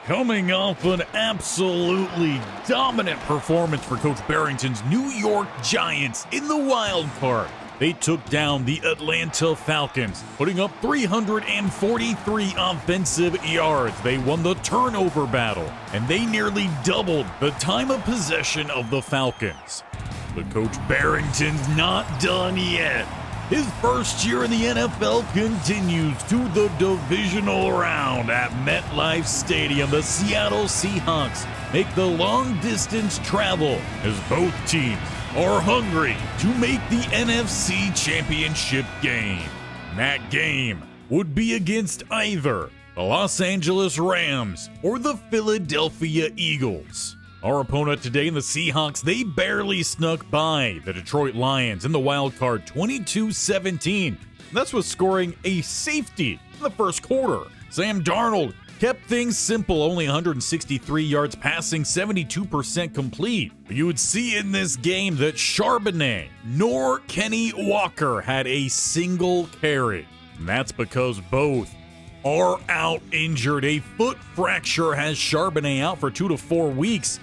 Coming off an absolutely dominant performance for Coach Bearington's New York Giants in the wild card, they took down the Atlanta Falcons, putting up 343 offensive yards. They won the turnover battle, and they nearly doubled the time of possession of the Falcons. But Coach Bearington's not done yet. His first year in the NFL continues to the Divisional Round at MetLife Stadium. The Seattle Seahawks make the long-distance travel as both teams are hungry to make the NFC Championship game. And that game would be against either the Los Angeles Rams or the Philadelphia Eagles. Our opponent today in the Seahawks, they barely snuck by the Detroit Lions in the wild card 22-17. That's with scoring a safety in the first quarter. Sam Darnold kept things simple, only 163 yards passing, 72% complete. But you would see in this game that Charbonnet nor Kenny Walker had a single carry. And that's because both are out injured. A foot fracture has Charbonnet out for 2 to 4 weeks.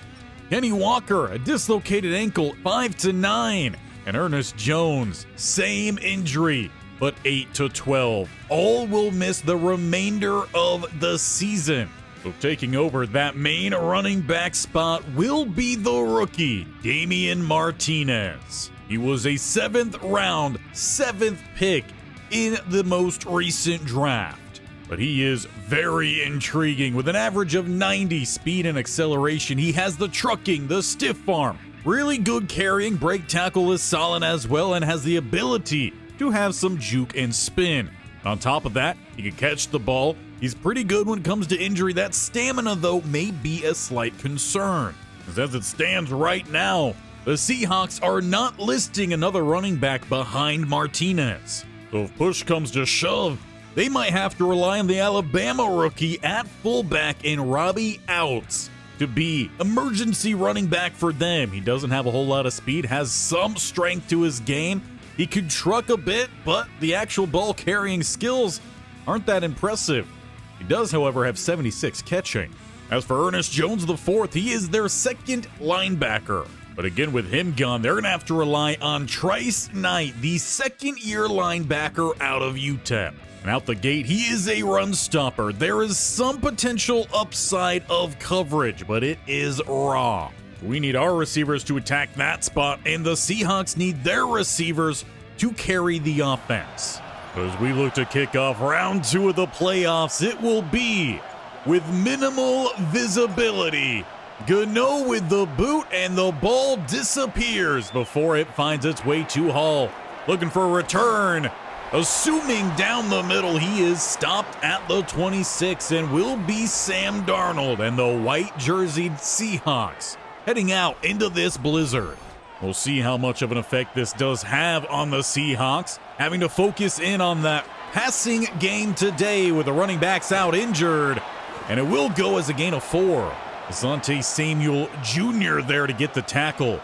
Kenny Walker, a dislocated ankle, 5 to 9. And Ernest Jones, same injury, but 8 to 12. All will miss the remainder of the season. So taking over that main running back spot will be the rookie, Damian Martinez. He was a 7th round, 7th pick in the most recent draft. But he is very intriguing. With an average of 90 speed and acceleration, he has the trucking, the stiff arm, really good carrying, break tackle is solid as well, and has the ability to have some juke and spin. On top of that, he can catch the ball. He's pretty good when it comes to injury. That stamina, though, may be a slight concern. As it stands right now, the Seahawks are not listing another running back behind Martinez. So if push comes to shove, they might have to rely on the Alabama rookie at fullback in Robbie Outs to be emergency running back for them. He doesn't have a whole lot of speed, has some strength to his game. He could truck a bit, but the actual ball carrying skills aren't that impressive. He does, however, have 76 catching. As for Ernest Jones IV, he is their second linebacker. But again, with him gone, they're going to have to rely on Trice Knight, the second-year linebacker out of UTEP. And out the gate, he is a run stopper. There is some potential upside of coverage, but it is raw. We need our receivers to attack that spot, and the Seahawks need their receivers to carry the offense. As we look to kick off round 2 of the playoffs, it will be with minimal visibility. Gano with the boot, and the ball disappears before it finds its way to Hall. Looking for a return. Assuming down the middle, he is stopped at the 26 and will be Sam Darnold and the white-jerseyed Seahawks heading out into this blizzard. We'll see how much of an effect this does have on the Seahawks, having to focus in on that passing game today with the running backs out injured, and it will go as a gain of 4. Asante Samuel Jr. there to get the tackle.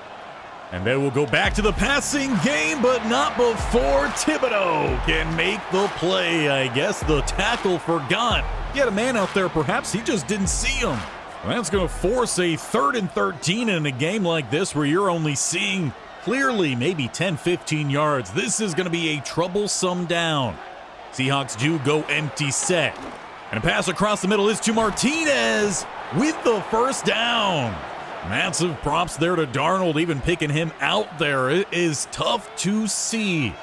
And they will go back to the passing game, but not before Thibodeau can make the play. I guess the tackle forgot. He had a man out there, perhaps he just didn't see him. And that's going to force a 3rd and 13 in a game like this where you're only seeing clearly maybe 10-15 yards. This is going to be a troublesome down. Seahawks do go empty set. And a pass across the middle is to Martinez with the first down. Massive props there to Darnold, even picking him out there. It is tough to see.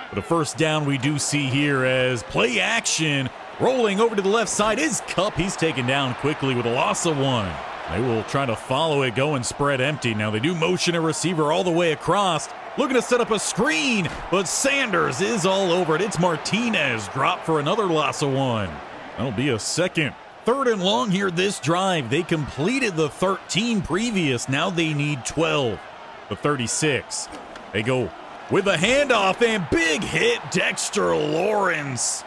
But a first down we do see here as play action. Rolling over to the left side is Kupp. He's taken down quickly with a loss of 1. They will try to follow it, go and spread empty. Now they do motion a receiver all the way across. Looking to set up a screen, but Sanders is all over it. It's Martinez dropped for another loss of 1. That'll be a second. 3rd and long here this drive. They completed the 13 previous. Now they need 12. The 36. They go with a handoff and big hit Dexter Lawrence.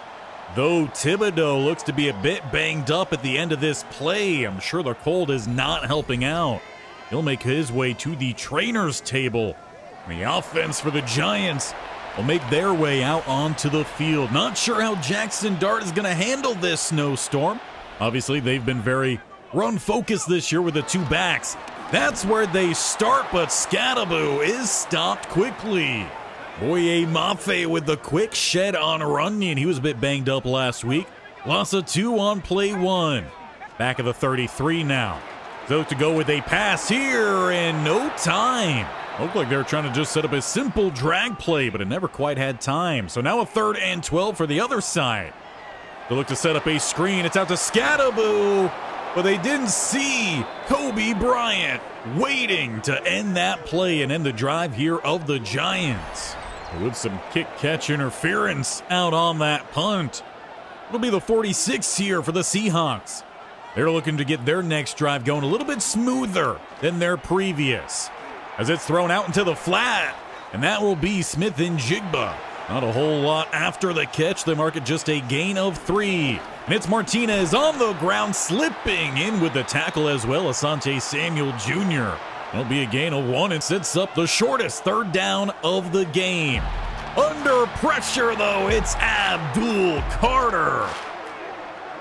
Though Thibodeau looks to be a bit banged up at the end of this play, I'm sure the cold is not helping out. He'll make his way to the trainer's table. The offense for the Giants will make their way out onto the field. Not sure how Jackson Dart is going to handle this snowstorm. Obviously, they've been very run focus this year with the two backs. That's where they start, but Scattaboo is stopped quickly. Boye Mafe with the quick shed on Runyon. He was a bit banged up last week. Loss of 2 on play 1. Back of the 33 now. So to go with a pass here in no time. Looked like they were trying to just set up a simple drag play, but it never quite had time. So now a 3rd and 12 for the other side. They look to set up a screen. It's out to Scattaboo, but they didn't see Kobe Bryant waiting to end that play and end the drive here of the Giants. With some kick-catch interference out on that punt. It'll be the 46 here for the Seahawks. They're looking to get their next drive going a little bit smoother than their previous. As it's thrown out into the flat, and that will be Smith and Jigba. Not a whole lot after the catch. They mark it just a gain of 3. And it's Martinez on the ground, slipping in with the tackle as well. Asante Samuel Jr. It'll be a gain of 1 and sets up the shortest 3rd down of the game. Under pressure, though, it's Abdul Carter.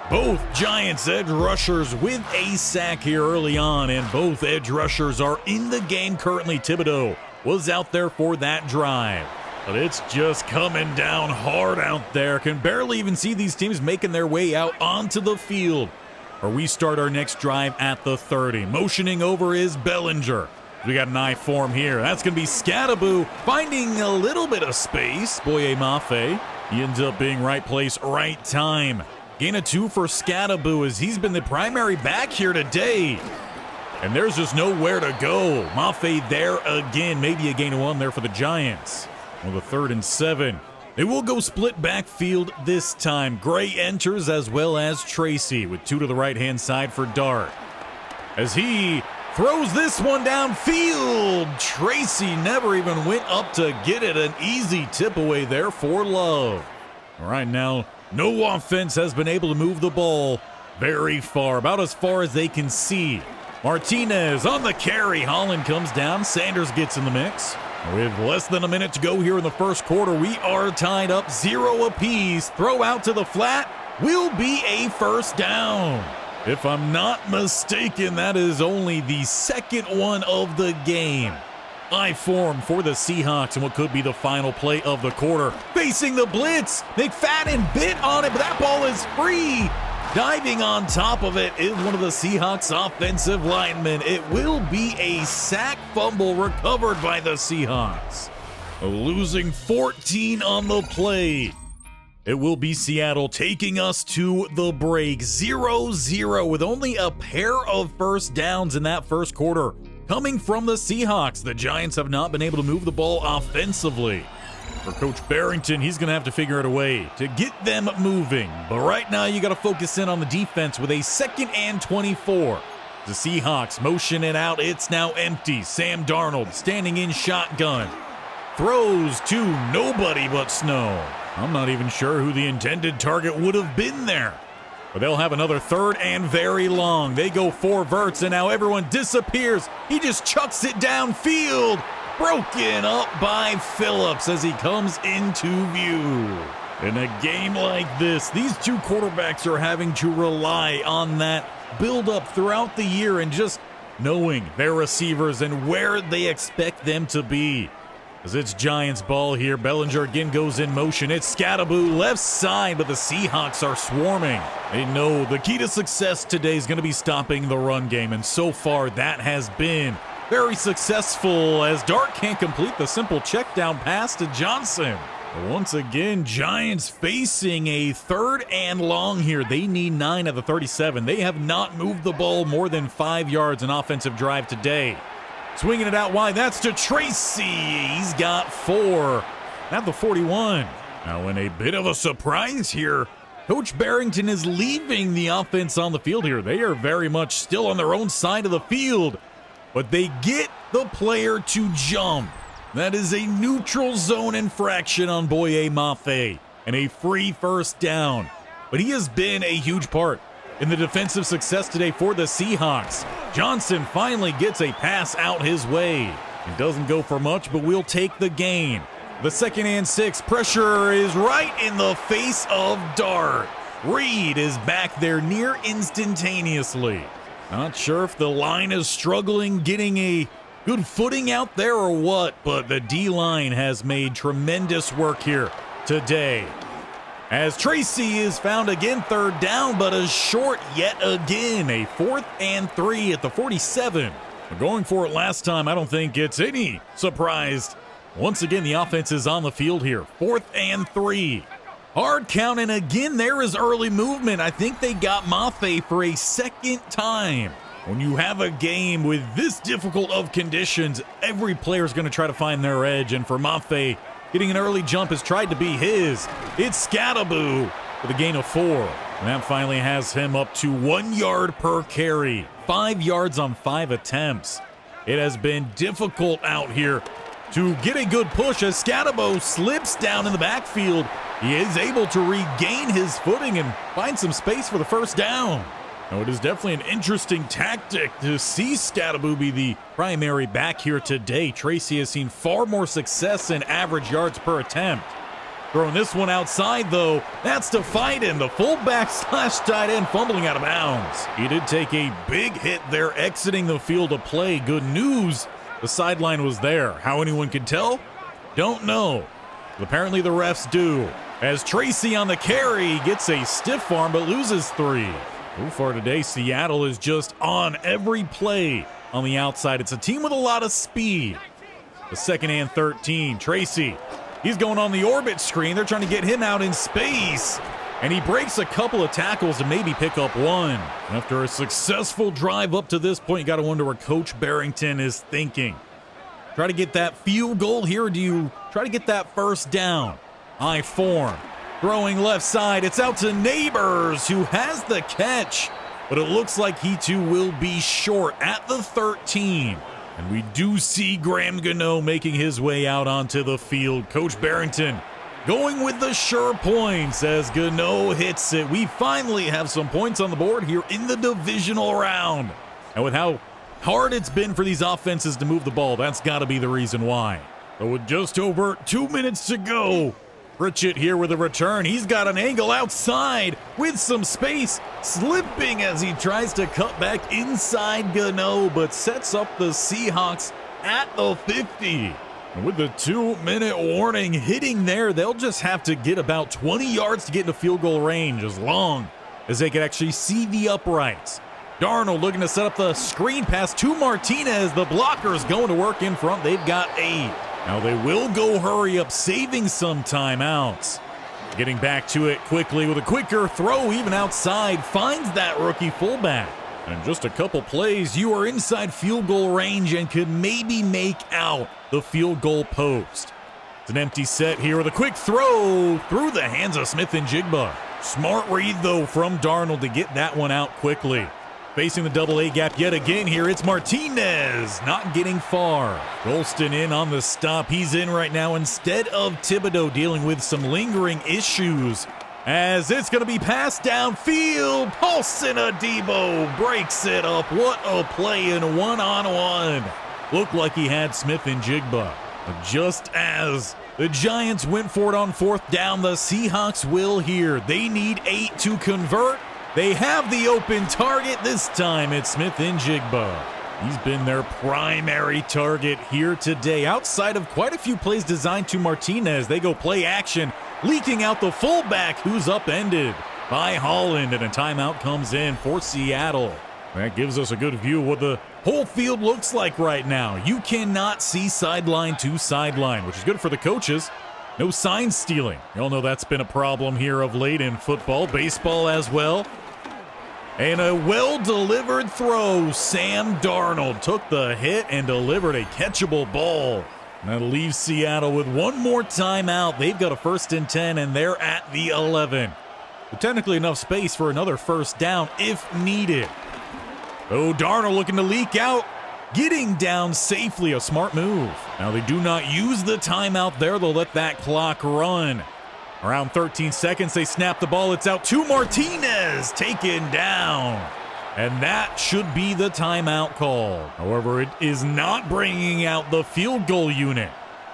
Both Giants edge rushers with a sack here early on, and both edge rushers are in the game currently. Thibodeau was out there for that drive. But it's just coming down hard out there. Can barely even see these teams making their way out onto the field. Or we start our next drive at the 30. Motioning over is Bellinger. We got an eye for him here. That's going to be Scattaboo finding a little bit of space. Boye Mafe. He ends up being right place, right time. Gain of 2 for Scattaboo as he's been the primary back here today. And there's just nowhere to go. Mafe there again. Maybe a gain of 1 there for the Giants. Well, the 3rd and 7. They will go split backfield this time. Gray enters as well as Tracy with 2 to the right-hand side for Dart. As he throws this one downfield. Tracy never even went up to get it. An easy tip away there for Love. All right, now no offense has been able to move the ball very far, about as far as they can see. Martinez on the carry. Holland comes down. Sanders gets in the mix. With less than a minute to go here in the first quarter, we are tied up 0 apiece. Throw out to the flat will be a 1st down. If I'm not mistaken, that is only the 2nd one of the game. I form for the Seahawks in what could be the final play of the quarter. Facing the blitz. McFadden bit on it, but that ball is free. Diving on top of it is one of the Seahawks offensive linemen. It will be a sack fumble recovered by the Seahawks. Losing 14 on the play. It will be Seattle taking us to the break. 0-0 with only a pair of 1st downs in that first quarter. Coming from the Seahawks, the Giants have not been able to move the ball offensively. For Coach Bearington, he's going to have to figure out a way to get them moving. But right now, you got to focus in on the defense with a 2nd and 24. The Seahawks motion it out. It's now empty. Sam Darnold standing in shotgun. Throws to nobody but Snow. I'm not even sure who the intended target would have been there. But they'll have another 3rd and very long. They go 4 verts, and now everyone disappears. He just chucks it downfield. Broken up by Phillips as he comes into view. In a game like this, these 2 quarterbacks are having to rely on that build-up throughout the year and just knowing their receivers and where they expect them to be. As it's Giants ball here, Bellinger again goes in motion. It's Scattaboo left side, but the Seahawks are swarming. They know the key to success today is going to be stopping the run game, and so far that has been very successful as Dart can't complete the simple check down pass to Johnson. Once again, Giants facing a 3rd and long here. They need 9 of the 37. They have not moved the ball more than 5 yards an offensive drive today. Swinging it out wide, that's to Tracy. He's got 4 at the 41. Now in a bit of a surprise here, Coach Bearington is leaving the offense on the field here. They are very much still on their own side of the field, but they get the player to jump. That is a neutral zone infraction on Boye Mafe and a free 1st down. But he has been a huge part in the defensive success today for the Seahawks. Johnson finally gets a pass out his way. It doesn't go for much, but we'll take the gain. The 2nd and 6. Pressure is right in the face of Dart. Reed is back there near instantaneously. Not sure if the line is struggling getting a good footing out there or what, but the D-line has made tremendous work here today. As Tracy is found again, third down, but is short yet again. A 4th and 3 at the 47. But going for it last time, I don't think it's any surprise. Once again, the offense is on the field here. 4th and 3. Hard count, and again, there is early movement. I think they got Mafe for a second time. When you have a game with this difficult of conditions, every player is going to try to find their edge, and for Mafe, getting an early jump has tried to be his. It's Scattaboo with a gain of 4. And that finally has him up to 1 yard per carry. 5 yards on 5 attempts. It has been difficult out here to get a good push as Scattaboo slips down in the backfield. He is able to regain his footing and find some space for the first down. Now, it is definitely an interesting tactic to see Scattaboo be the primary back here today. Tracy has seen far more success in average yards per attempt. Throwing this one outside, though, that's to Fiden, the fullback slash tight end, fumbling out of bounds. He did take a big hit there exiting the field of play. Good news, the sideline was there. How anyone could tell? Don't know. But apparently the refs do. As Tracy on the carry gets a stiff arm but loses 3. So far today, Seattle is just on every play on the outside. It's a team with a lot of speed. The 2nd and 13. Tracy, he's going on the orbit screen. They're trying to get him out in space. And he breaks a couple of tackles to maybe pick up 1. After a successful drive up to this point, you got to wonder what Coach Bearington is thinking. Try to get that field goal here, or do you try to get that first down? I form. Throwing left side, it's out to Neighbors, who has the catch, but it looks like he too will be short at the 13. And we do see Graham Gano making his way out onto the field. Coach Bearington going with the sure points as Gano hits it. We finally have some points on the board here in the divisional round. And with how hard it's been for these offenses to move the ball, that's got to be the reason why. But with just over 2 minutes to go, Pritchett here with a return. He's got an angle outside with some space, slipping as he tries to cut back inside Gano, but sets up the Seahawks at the 50. And with the 2-minute warning hitting there, they'll just have to get about 20 yards to get into field goal range, as long as they can actually see the uprights. Darnold looking to set up the screen pass to Martinez. The blockers going to work in front. They've got 8. Now they will go hurry up, saving some timeouts. Getting back to it quickly with a quicker throw, even outside, finds that rookie fullback. And in just a couple plays, you are inside field goal range and could maybe make out the field goal post. It's an empty set here with a quick throw through the hands of Smith and Jigba. Smart read, though, from Darnold to get that one out quickly. Facing the double A gap yet again here, it's Martinez, not getting far. Golston in on the stop. He's in right now instead of Thibodeau, dealing with some lingering issues. As it's going to be passed downfield, Paulson Adebo breaks it up. What a play in one-on-one. Looked like he had Smith and Jigba. But just as the Giants went for it on 4th down, the Seahawks will here. They need 8 to convert. They have the open target. This time it's Smith and Jigba. He's been their primary target here today. Outside of quite a few plays designed to Martinez, they go play action, leaking out the fullback, who's upended by Holland, and a timeout comes in for Seattle. That gives us a good view of what the whole field looks like right now. You cannot see sideline to sideline, which is good for the coaches. No sign stealing. You all know that's been a problem here of late in football, baseball as well. And a well-delivered throw. Sam Darnold took the hit and delivered a catchable ball. And that leaves Seattle with one more timeout. They've got a 1st and 10, and they're at the 11. But technically enough space for another first down if needed. Oh, Darnold looking to leak out. Getting down safely, a smart move. Now they do not use the timeout there. They'll let that clock run. Around 13 seconds, they snap the ball. It's out to Martinez, taken down. And that should be the timeout call. However, it is not bringing out the field goal unit.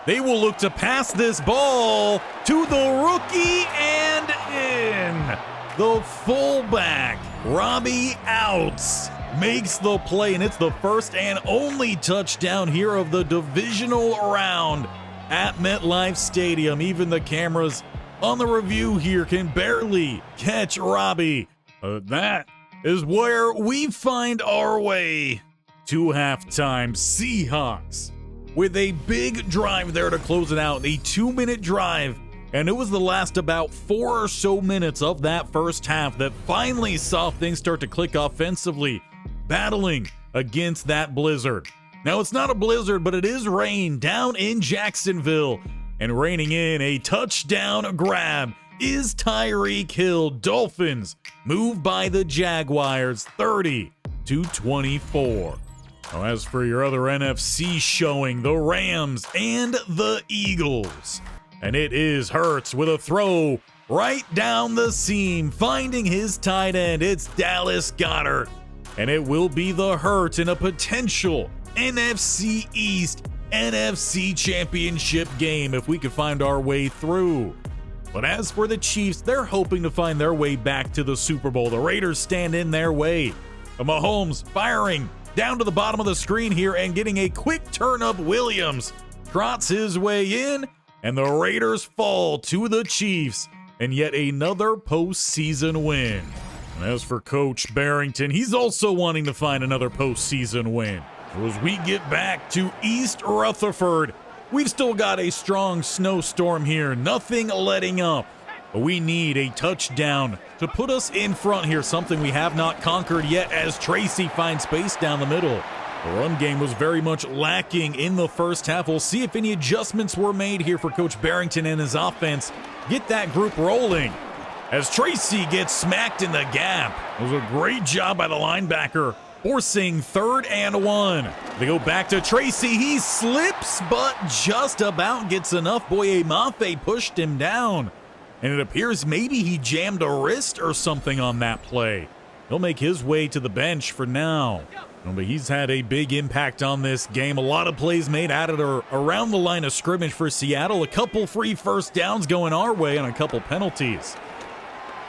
They will look to pass this ball to the rookie and in. The fullback, Robbie Outs. makes the play, and it's the first and only touchdown here of the divisional round at MetLife Stadium. Even the cameras on the review here can barely catch Robbie. That is where we find our way to halftime. Seahawks with a big drive there to close it out, a 2-minute drive, and it was the last about 4 or so minutes of that first half that finally saw things start to click offensively, battling against that blizzard. Now, it's not a blizzard, but it is rain down in Jacksonville, and raining in a touchdown grab is Tyreek Hill. Dolphins move by the Jaguars 30-24. Now, as for your other NFC showing, the Rams and the Eagles. And it is Hurts with a throw right down the seam, finding his tight end. It's Dallas Goedert. And it will be the Hurts in a potential NFC East, NFC Championship game if we could find our way through. But as for the Chiefs, they're hoping to find their way back to the Super Bowl. The Raiders stand in their way. Mahomes firing down to the bottom of the screen here and getting a quick turn of Williams. Trots his way in, and the Raiders fall to the Chiefs and yet another postseason win. And as for Coach Bearington, he's also wanting to find another postseason win. So as we get back to East Rutherford, we've still got a strong snowstorm here, nothing letting up. But we need a touchdown to put us in front here, something we have not conquered yet as Tracy finds space down the middle. The run game was very much lacking in the first half. We'll see if any adjustments were made here for Coach Bearington and his offense. Get that group rolling as Tracy gets smacked in the gap. It was a great job by the linebacker, forcing 3rd and 1. They go back to Tracy. He slips, but just about gets enough. Boye Mafe pushed him down, and it appears maybe he jammed a wrist or something on that play. He'll make his way to the bench for now. But he's had a big impact on this game. A lot of plays made at it or around the line of scrimmage for Seattle. A couple free first downs going our way and a couple penalties.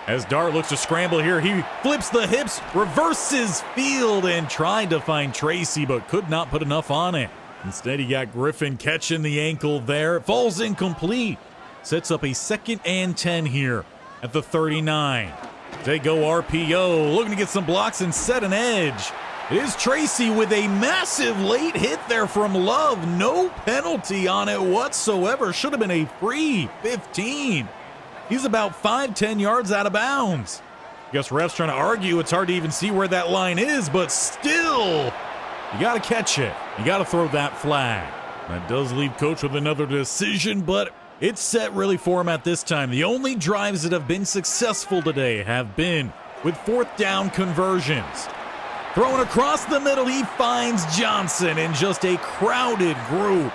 As Dart looks to scramble here, he flips the hips, reverses field, and tried to find Tracy, but could not put enough on it. Instead, he got Griffin catching the ankle there. It falls incomplete. Sets up a 2nd and 10 here at the 39. They go RPO, looking to get some blocks and set an edge. It is Tracy with a massive late hit there from Love. No penalty on it whatsoever. Should have been a free 15. He's about 5-10 yards out of bounds. I guess refs trying to argue. It's hard to even see where that line is, but still, you got to catch it. You got to throw that flag. That does leave Coach with another decision, but it's set really for him at this time. The only drives that have been successful today have been with 4th down conversions. Throwing across the middle, he finds Johnson in just a crowded group.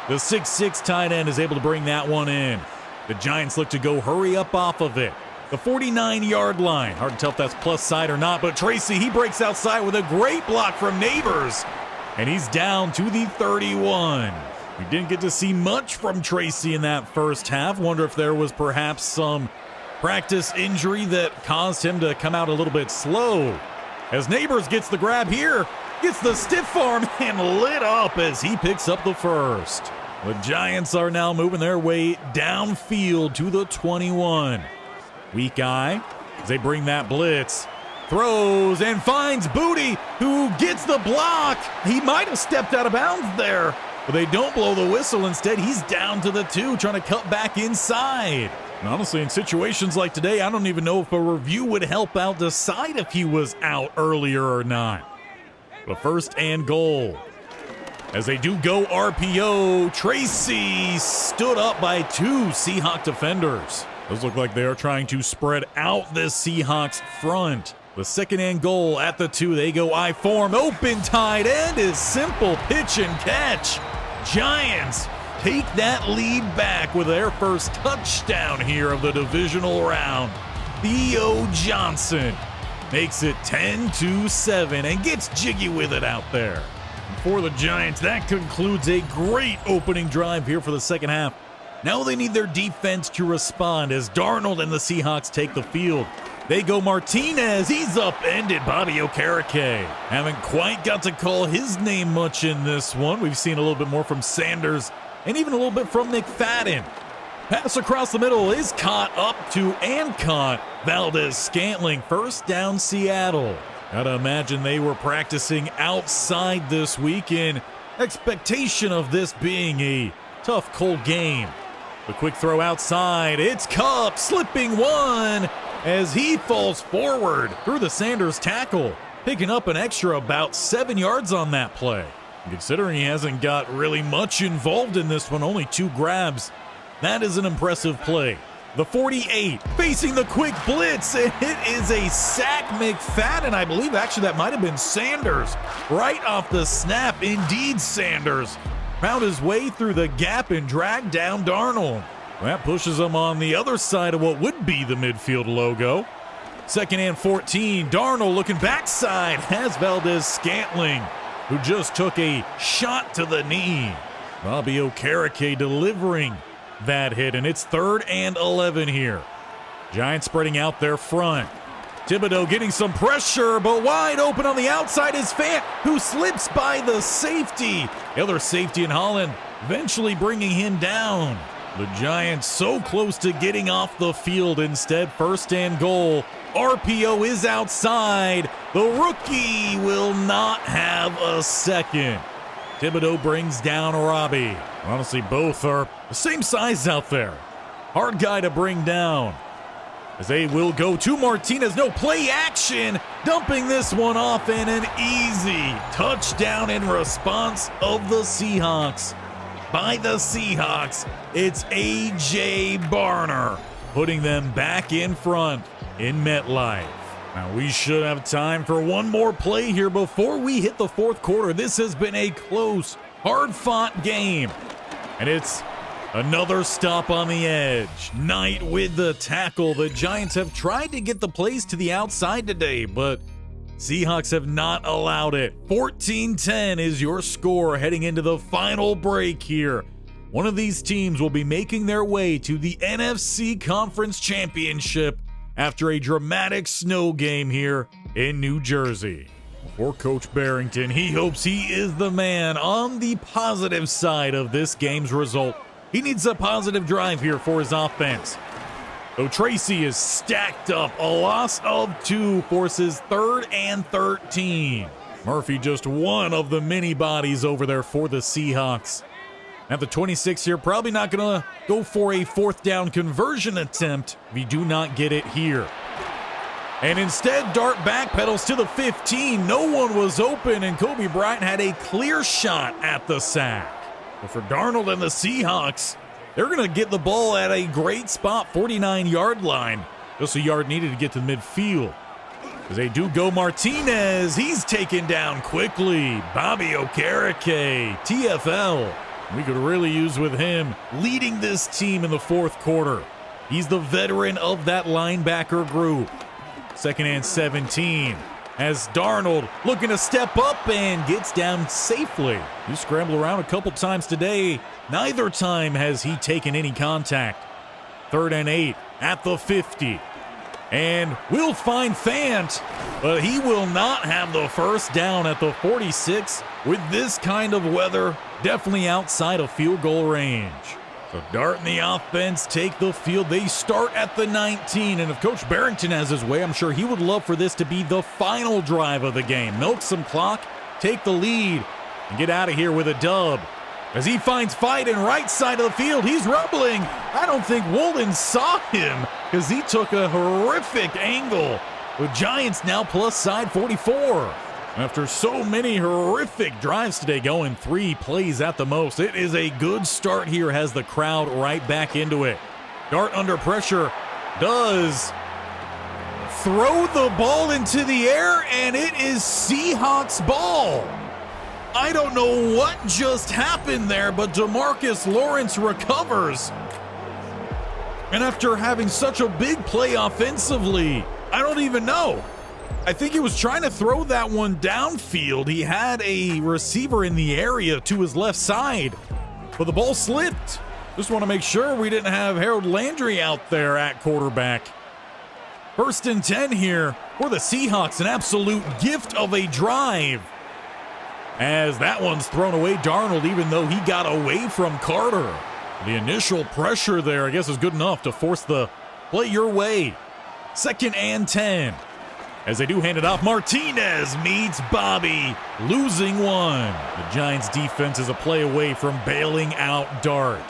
The 6'6" tight end is able to bring that one in. The Giants look to go hurry up off of it. The 49-yard line. Hard to tell if that's plus side or not, but Tracy, he breaks outside with a great block from Neighbors. And he's down to the 31. We didn't get to see much from Tracy in that first half. Wonder if there was perhaps some practice injury that caused him to come out a little bit slow. As Neighbors gets the grab here, gets the stiff arm and lit up as he picks up the first. The Giants are now moving their way downfield to the 21. Weak eye as they bring that blitz. Throws and finds Booty, who gets the block. He might have stepped out of bounds there, but they don't blow the whistle. Instead, he's down to the 2, trying to cut back inside. And honestly, in situations like today, I don't even know if a review would help out decide if he was out earlier or not. The 1st and goal. As they do go RPO, Tracy stood up by 2 Seahawk defenders. Those look like they are trying to spread out this Seahawks front. The 2nd and goal at the 2. They go I form. Open tight end is simple pitch and catch. Giants take that lead back with their first touchdown here of the divisional round. Theo Johnson makes it 10-7 and gets jiggy with it out there. For the Giants, that concludes a great opening drive here for the second half. Now they need their defense to respond as Darnold and the Seahawks take the field. They go Martinez. He's upended Bobby Okereke. Haven't quite got to call his name much in this one. We've seen a little bit more from Sanders and even a little bit from McFadden. Pass across the middle is caught up to and caught. Valdez-Scantling, first down Seattle. Gotta imagine they were practicing outside this week in expectation of this being a tough, cold game. The quick throw outside. It's Cup slipping one as he falls forward through the Sanders tackle, picking up an extra about 7 yards on that play. Considering he hasn't got really much involved in this one, only 2 grabs, that is an impressive play. The 48 facing the quick blitz, and it is a sack. McFadden, I believe actually that might have been Sanders. Right off the snap, indeed Sanders found his way through the gap and dragged down Darnold. That pushes him on the other side of what would be the midfield logo. 2nd and 14, Darnold looking backside, has Valdez-Scantling, who just took a shot to the knee. Bobby Okereke delivering that hit, and it's 3rd and 11 here. Giants spreading out their front. Thibodeau getting some pressure, but wide open on the outside is Fant, who slips by the safety. The other safety in Holland eventually bringing him down. The Giants so close to getting off the field. Instead, 1st and goal. RPO is outside. The rookie will not have a second. Thibodeau brings down Robbie. Honestly, both are the same size out there. Hard guy to bring down. As they will go to Martinez. No play action. Dumping this one off, and an easy touchdown in response of the Seahawks. By the Seahawks, it's A.J. Barner putting them back in front in MetLife. Now we should have time for one more play here before we hit the 4th quarter. This has been a close, hard-fought game. And it's another stop on the edge. Knight with the tackle. The Giants have tried to get the plays to the outside today, but Seahawks have not allowed it. 14-10 is your score heading into the final break here. One of these teams will be making their way to the NFC Conference Championship after a dramatic snow game here in New Jersey. For Coach Bearington, he hopes he is the man on the positive side of this game's result. He needs a positive drive here for his offense. So Tracy is stacked up. A loss of 2 forces 3rd and 13. Murphy just one of the many bodies over there for the Seahawks. At the 26 here, probably not going to go for a 4th down conversion attempt if you do not get it here. And instead, Dart backpedals to the 15. No one was open, and Kobe Bryant had a clear shot at the sack. But for Darnold and the Seahawks, they're going to get the ball at a great spot, 49-yard line. Just a yard needed to get to midfield. As they do go Martinez, he's taken down quickly. Bobby Okereke, TFL. We could really use with him leading this team in the 4th quarter. He's the veteran of that linebacker group. 2nd and 17. As Darnold looking to step up and gets down safely. He scrambled around a couple times today. Neither time has he taken any contact. 3rd and 8 at the 50. And we'll find Fant, but he will not have the 1st down at the 46 with this kind of weather. Definitely outside of field goal range. So Dart and the offense take the field. They start at the 19, and if Coach Bearington has his way, I'm sure he would love for this to be the final drive of the game. Milk some clock, take the lead, and get out of here with a dub. As he finds fight in right side of the field, he's rumbling. I don't think Wolden saw him because he took a horrific angle. The Giants now plus side 44. After so many horrific drives today, going 3 plays at the most, it is a good start here, has the crowd right back into it. Dart under pressure does throw the ball into the air, and it is Seahawks ball. I don't know what just happened there, but DeMarcus Lawrence recovers. And after having such a big play offensively, I don't even know. I think he was trying to throw that one downfield. He had a receiver in the area to his left side, but the ball slipped. Just want to make sure we didn't have Harold Landry out there at quarterback. First and 10 here for the Seahawks, an absolute gift of a drive. As that one's thrown away, Darnold, even though he got away from Carter. The initial pressure there, I guess, is good enough to force the play your way. Second and 10. As they do hand it off, Martinez meets Bobby, losing one. The Giants defense is a play away from bailing out Dart.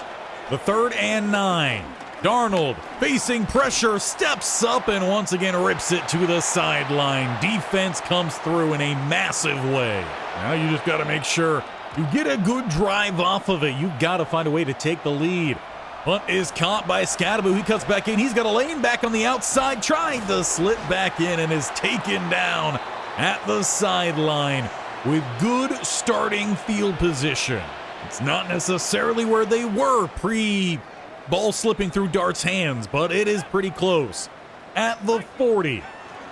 The third and 9. Darnold facing pressure, steps up and once again rips it to the sideline. Defense comes through in a massive way. Now you just got to make sure you get a good drive off of it. You've got to find a way to take the lead. Punt is caught by Scadaboo. He cuts back in. He's got a lane back on the outside, trying to slip back in and is taken down at the sideline with good starting field position. It's not necessarily where they were pre-ball slipping through Dart's hands, but it is pretty close. At the 40.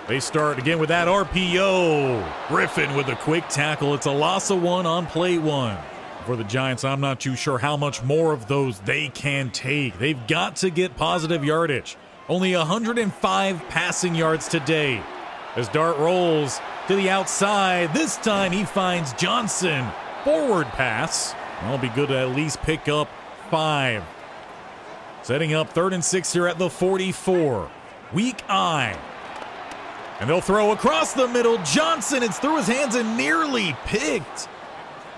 They start again with that RPO. Griffin with a quick tackle. It's a loss of 1 on play 1. For the Giants, I'm not too sure how much more of those they can take. They've got to get positive yardage. Only 105 passing yards today. As Dart rolls to the outside, this time he finds Johnson. Forward pass. That'll be good to at least pick up 5. Setting up 3rd and 6 here at the 44. Weak eye. And they'll throw across the middle. Johnson, it's through his hands and nearly picked.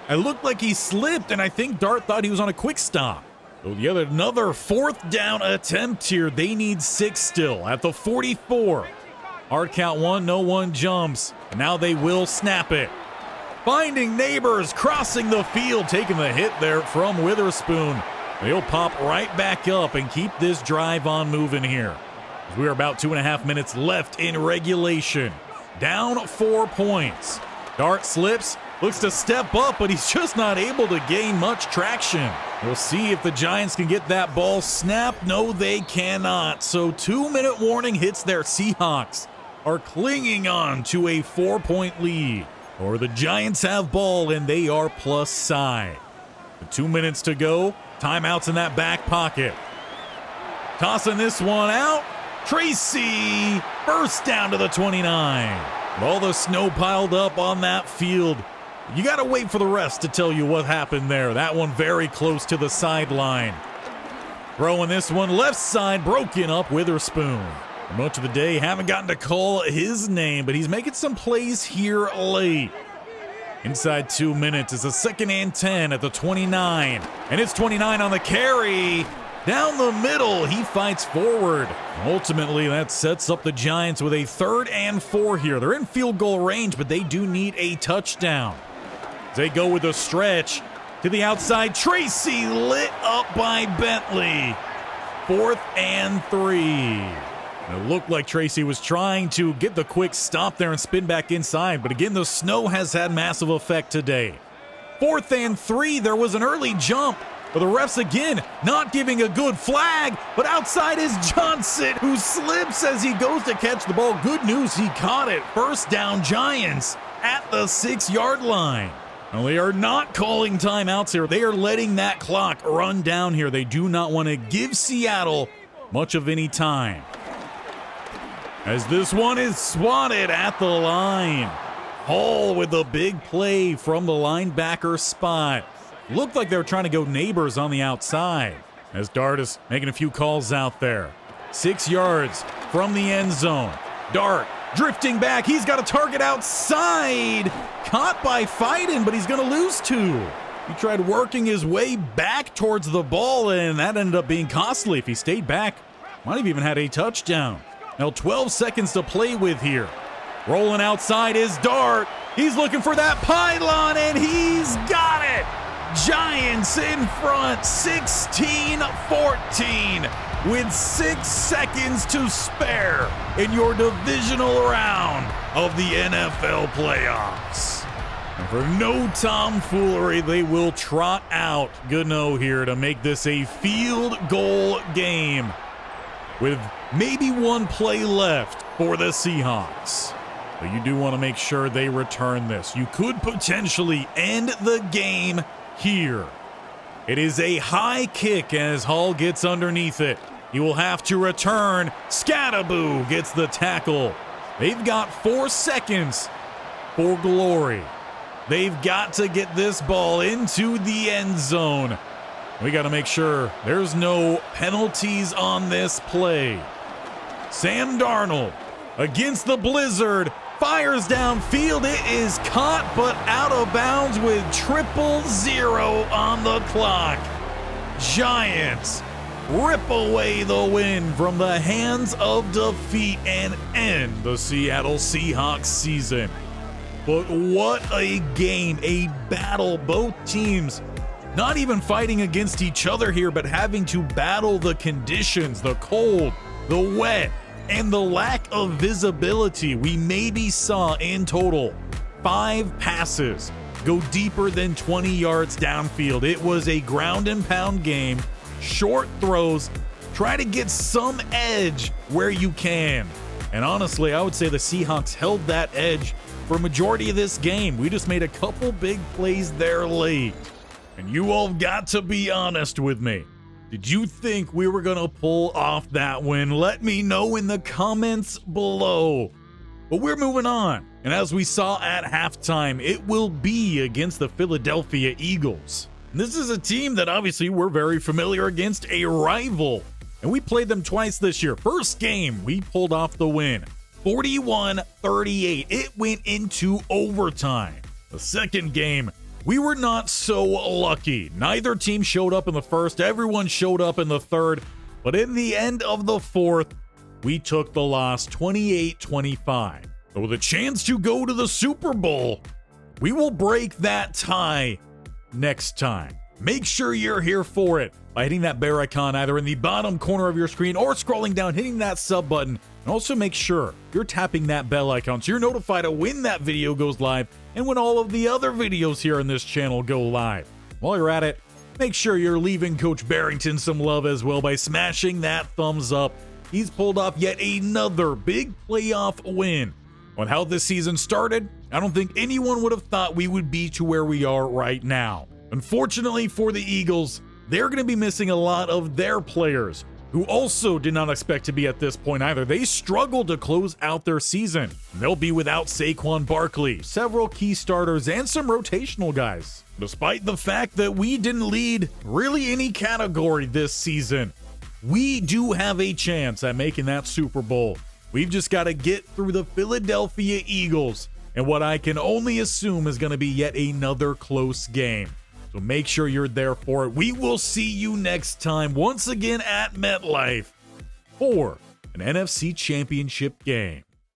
It looked like he slipped, and I think Dart thought he was on a quick stop. So another 4th down attempt here. They need 6 still at the 44. Hard count 1, no one jumps. And now they will snap it. Finding Neighbors, crossing the field, taking the hit there from Witherspoon. They'll pop right back up and keep this drive on moving here. We are about 2.5 minutes left in regulation. Down 4 points. Dart slips, looks to step up, but he's just not able to gain much traction. We'll see if the Giants can get that ball snapped. No, they cannot. So 2-minute warning hits their Seahawks are clinging on to a 4-point lead. Or the Giants have ball and they are plus side. The 2 minutes to go. Timeouts in that back pocket. Tossing this one out. Tracy, first down to the 29. All the snow piled up on that field. You got to wait for the rest to tell you what happened there. That one very close to the sideline. Throwing this one left side, broken up Witherspoon. For much of the day, haven't gotten to call his name, but he's making some plays here late. Inside 2 minutes, it's a 2nd and 10 at the 29. And it's 29 on the carry. Down the middle, he fights forward. Ultimately, that sets up the Giants with a 3rd and 4 here. They're in field goal range, but they do need a touchdown. They go with a stretch to the outside. Tracy lit up by Bentley. 4th and 3. It looked like Tracy was trying to get the quick stop there and spin back inside, but again, the snow has had massive effect today. 4th and 3, there was an early jump. But the refs again not giving a good flag, but outside is Johnson, who slips as he goes to catch the ball. Good news, he caught it. First down, Giants at the 6-yard line. Now, they are not calling timeouts here. They are letting that clock run down here. They do not want to give Seattle much of any time. As this one is swatted at the line. Hall with a big play from the linebacker spot. Looked like they were trying to go Neighbors on the outside. As Dart is making a few calls out there. 6 yards from the end zone. Dart drifting back. He's got a target outside. Caught by Fiden, but he's going to lose 2. He tried working his way back towards the ball, and that ended up being costly. If he stayed back, might have even had a touchdown. Now 12 seconds to play with here. Rolling outside is Dart. He's looking for that pylon, and he's got it. Giants in front, 16-14, with 6 seconds to spare in your divisional round of the NFL playoffs. And for no tomfoolery, they will trot out Gano here to make this a field goal game with maybe 1 play left for the Seahawks. But you do want to make sure they return this. You could potentially end the game here. It is a high kick as Hall gets underneath it. He will have to return. Scattaboo gets the tackle. They've got 4 seconds for glory. They've got to get this ball into the end zone. We got to make sure there's no penalties on this play. Sam Darnold against the blizzard. Fires downfield. It is caught, but out of bounds with 0-0 on the clock. Giants rip away the win from the hands of defeat and end the Seattle Seahawks season. But what a game, a battle. Both teams not even fighting against each other here, but having to battle the conditions, the cold, the wet, and the lack of visibility. We maybe saw in total 5 passes go deeper than 20 yards downfield. It was a ground and pound game, short throws, try to get some edge where you can. And honestly, I would say the Seahawks held that edge for a majority of this game. We just made a couple big plays there late. And you all got to be honest with me. Did you think we were going to pull off that win? Let me know in the comments below. But we're moving on. And as we saw at halftime, it will be against the Philadelphia Eagles. And this is a team that obviously we're very familiar against, a rival. And we played them twice this year. First game, we pulled off the win. 41-38. It went into overtime. The second game, we were not so lucky. Neither team showed up in the first. Everyone showed up in the third. But in the end of the fourth, we took the loss 28-25. So with a chance to go to the Super Bowl, we will break that tie next time. Make sure you're here for it by hitting that bear icon either in the bottom corner of your screen or scrolling down, hitting that sub button. And also make sure you're tapping that bell icon so you're notified of when that video goes live and when all of the other videos here on this channel go live. While you're at it, make sure you're leaving Coach Bearington some love as well by smashing that thumbs up. He's pulled off yet another big playoff win. On how this season started, I don't think anyone would have thought we would be to where we are right now. Unfortunately for the Eagles, they're going to be missing a lot of their players, who also did not expect to be at this point either. They struggled to close out their season. They'll be without Saquon Barkley, several key starters, and some rotational guys. Despite the fact that we didn't lead really any category this season, we do have a chance at making that Super Bowl. We've just got to get through the Philadelphia Eagles and what I can only assume is going to be yet another close game. So make sure you're there for it. We will see you next time, once again at MetLife, for an NFC Championship game.